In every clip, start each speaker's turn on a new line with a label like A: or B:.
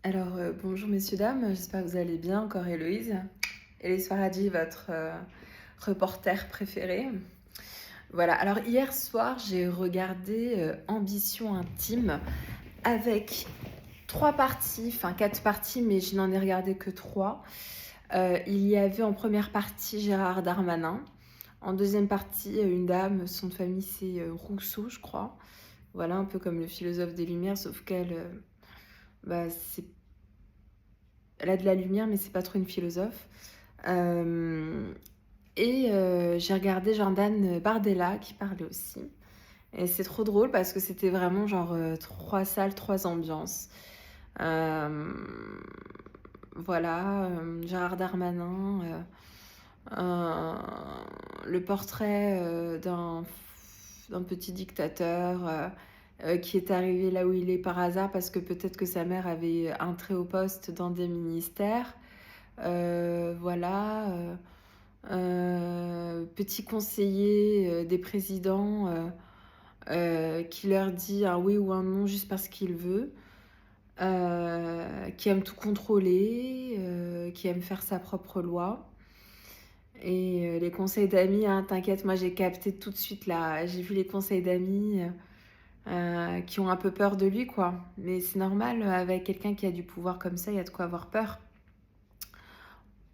A: Alors, bonjour messieurs, dames, j'espère que vous allez bien, encore Héloïse. Héloïse Faradji, votre reporter préféré. Voilà, alors hier soir, j'ai regardé Ambition intime avec 3 parties, enfin 4 parties, mais je n'en ai regardé que 3. Il y avait en première partie Gérard Darmanin. En deuxième partie, une dame, son nom de famille c'est Rousseau, je crois. Voilà, un peu comme le philosophe des Lumières, sauf qu'elle, c'est elle a de la lumière, mais c'est pas trop une philosophe. Euh, j'ai regardé Jordan Bardella qui parlait aussi. Et c'est trop drôle parce que c'était vraiment genre 3 salles, 3 ambiances. Euh, voilà, Gérard Darmanin, euh, le portrait d'un petit dictateur qui est arrivé là où il est par hasard parce que peut-être que sa mère avait un très haut poste dans des ministères. Voilà, petit conseiller des présidents qui leur dit un oui ou un non juste parce qu'il veut, qui aime tout contrôler, qui aime faire sa propre loi. Et les conseils d'amis, hein, t'inquiète, moi j'ai capté tout de suite là, j'ai vu les conseils d'amis qui ont un peu peur de lui, quoi. Mais c'est normal, avec quelqu'un qui a du pouvoir comme ça, il y a de quoi avoir peur.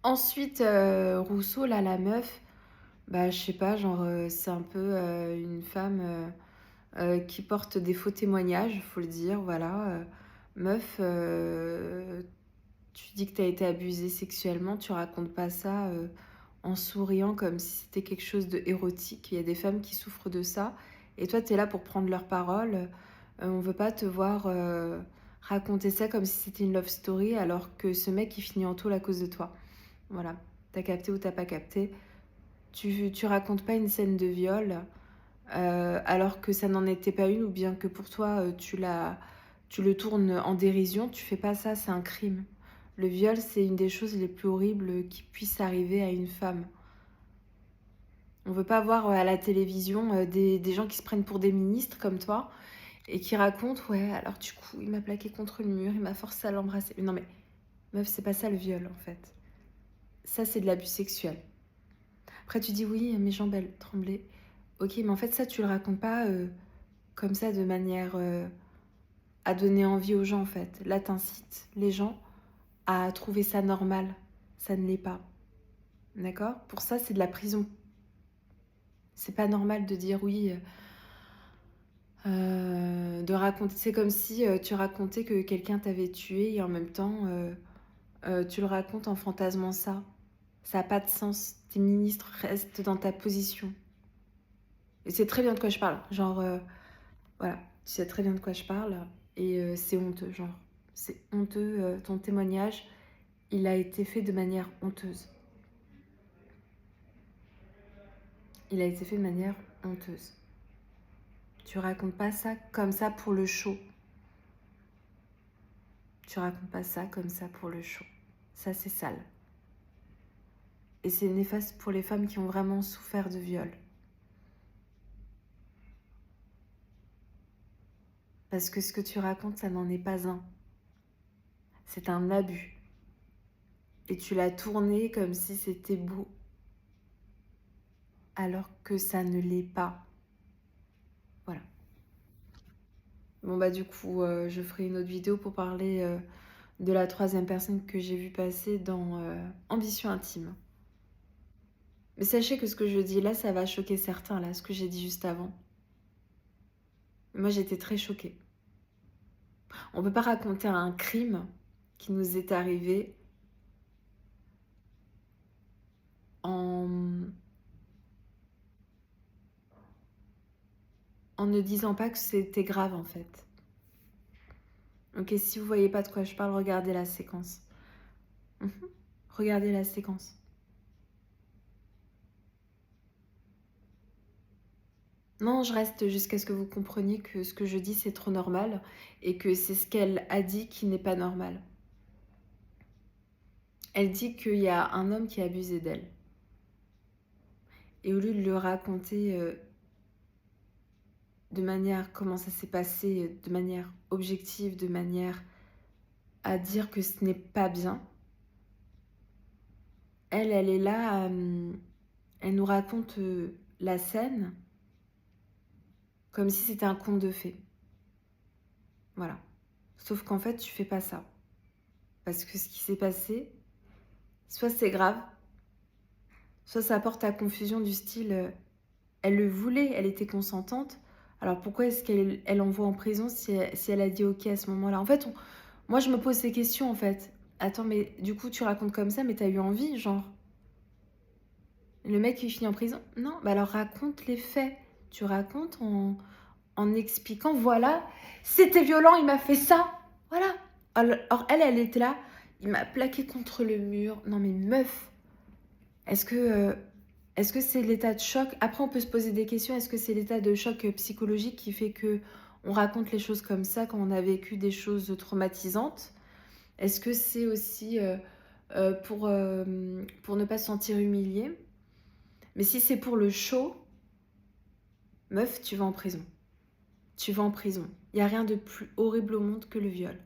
A: Ensuite, Rousseau, là, la meuf, bah, je sais pas, genre, c'est un peu une femme qui porte des faux témoignages, faut le dire, voilà. Meuf, tu dis que t'as été abusée sexuellement, tu racontes pas ça en souriant comme si c'était quelque chose de érotique. Il y a des femmes qui souffrent de ça, et toi, t'es là pour prendre leur parole. On veut pas te voir raconter ça comme si c'était une love story, alors que ce mec, il finit en taule à cause de toi. Voilà, t'as capté ou t'as pas capté. Tu racontes pas une scène de viol alors que ça n'en était pas une, ou bien que pour toi tu le tournes en dérision. Tu fais pas ça, c'est un crime. Le viol, c'est une des choses les plus horribles qui puissent arriver à une femme. On veut pas voir à la télévision des gens qui se prennent pour des ministres comme toi et qui racontent, ouais, alors du coup, il m'a plaqué contre le mur, il m'a forcé à l'embrasser. Non mais, meuf, c'est pas ça le viol en fait. Ça, c'est de l'abus sexuel. Après, tu dis oui, mes jambes, elles tremblaient. Ok, mais en fait, ça, tu le racontes pas comme ça de manière à donner envie aux gens, en fait. Là, t'incites les gens à trouver ça normal. Ça ne l'est pas. D'accord? Pour ça, c'est de la prison. C'est pas normal de dire oui, de raconter. C'est comme si tu racontais que quelqu'un t'avait tué et en même temps, tu le racontes en fantasmant ça. Ça n'a pas de sens. Tes ministres restent dans ta position. Et c'est très bien de quoi je parle. Genre, voilà, tu sais très bien de quoi je parle. Et c'est honteux, genre. C'est honteux, ton témoignage, il a été fait de manière honteuse. Il a été fait de manière honteuse. Tu racontes pas ça comme ça pour le show. Tu racontes pas ça comme ça pour le show. Ça, c'est sale. Et c'est néfaste pour les femmes qui ont vraiment souffert de viol. Parce que ce que tu racontes, ça n'en est pas un. C'est un abus. Et tu l'as tourné comme si c'était beau. Alors que ça ne l'est pas. Voilà. Bon bah du coup, je ferai une autre vidéo pour parler de la troisième personne que j'ai vue passer dans Ambition intime. Mais sachez que ce que je dis là, ça va choquer certains, là, ce que j'ai dit juste avant. Moi, j'étais très choquée. On peut pas raconter un crime qui nous est arrivé en ne disant pas que c'était grave, en fait. Ok, si vous voyez pas de quoi je parle, regardez la séquence. Regardez la séquence. Non, je reste jusqu'à ce que vous compreniez que ce que je dis, c'est trop normal et que c'est ce qu'elle a dit qui n'est pas normal. Elle dit qu'il y a un homme qui a abusé d'elle. Et au lieu de le raconter de manière, comment ça s'est passé, de manière objective, de manière à dire que ce n'est pas bien. Elle, elle est là, elle nous raconte, la scène comme si c'était un conte de fées. Voilà. Sauf qu'en fait, tu fais pas ça. Parce que ce qui s'est passé, soit c'est grave, soit ça apporte à confusion du style, elle le voulait, elle était consentante, alors pourquoi est-ce qu'elle l'envoie en prison si elle a dit OK à ce moment-là? En fait, moi je me pose ces questions en fait. Attends, mais du coup tu racontes comme ça, mais tu as eu envie, genre? Le mec il finit en prison? Non, bah alors raconte les faits. Tu racontes en expliquant: «Voilà, c'était violent, il m'a fait ça». Voilà. Alors elle, elle était là: «Il m'a plaqué contre le mur». Non mais meuf, est-ce que, est-ce que c'est l'état de choc? Après on peut se poser des questions. Est-ce que c'est l'état de choc, psychologique qui fait qu'on raconte les choses comme ça quand on a vécu des choses traumatisantes? Est-ce que c'est aussi, pour ne pas se sentir humilié? Mais si c'est pour le show, meuf, tu vas en prison. Tu vas en prison. Il y a rien de plus horrible au monde que le viol.